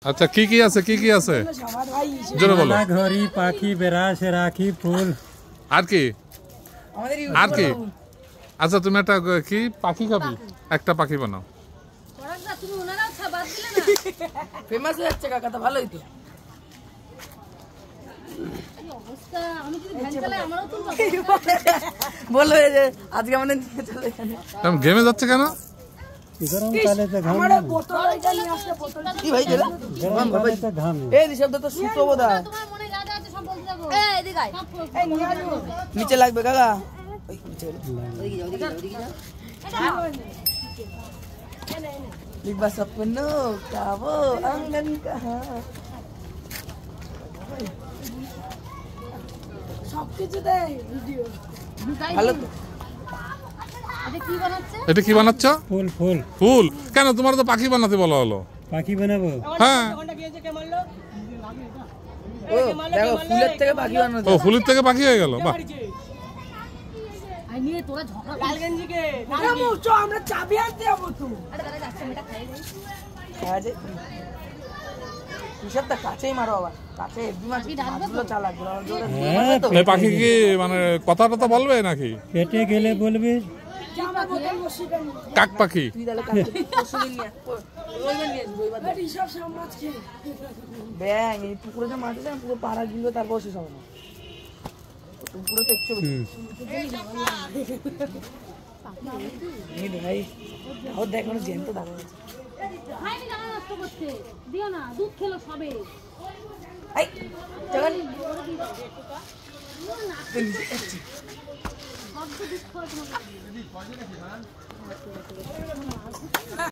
আচ্ছা কি কি আছে জোরে বলো। ঘড়ি, পাখি, বেড়াস, রাখি, ফুল। আর কি আর কি? আচ্ছা তুমি একটা কি পাখি খাবি? একটা পাখি বানাও। ফেমাস হয়ে যাচ্ছে কাকা, তো ভালোই তো। বলো যে আজকে আমাদের নিয়ে চলে তুমি গেমে যাচ্ছে কেন? গরমকালে তো ঘাম। কি ভাই দিলা? গরমকালে ঘাম। এই ঋষভ তো সুতো বোধা। নিচে লাগবে কাকা। लिखा सपनों का वो आंगन कहाँ ভালো তো। এটা কি বানাচ্ছ? ফুল ফুল ফুল। কেন তোমার তো পাখি বানাতে বলা হলো? পাখি বানাবো? হ্যাঁ। ও দেখো ফুলের থেকে পাখি বানানো। ও ফুলের থেকে পাখি হয়ে গেল। বাহ। নিয়ে তোরা ঝগড়া লালগঞ্জিকে নামু চ আমরা চাবি আনতে যাব তো। আরে দাদা যাচ্ছে মেটা খাই গেল। খাওয়া যায় হিসাবটা কাছেই মারো বাবা, কাছে একদম মাছগুলো চালাক জোরে তো। এই পাখি কি মানে কথাটা তো বলবে নাকি? পেটে গেলে বলবি কাক পাখি। তুই তাহলে কাকে পশুদিন নিয়ে রইবেন নিয়ে রইবা তো হিসাব সমাজ কি ব্যাং এই পুকুরে যে মাছ আছে পুরো পাড়া গিলবে তারপর শেষ হবে না। পুরো দেখছো ভাই ও দেখো না জ্যান্ত দাঁড়ানো আছে। খাইনি জানা নষ্ট করতে দিও না, দুধ খেলো সবে। এই চলেন সব দুধ খাওয়া তোমার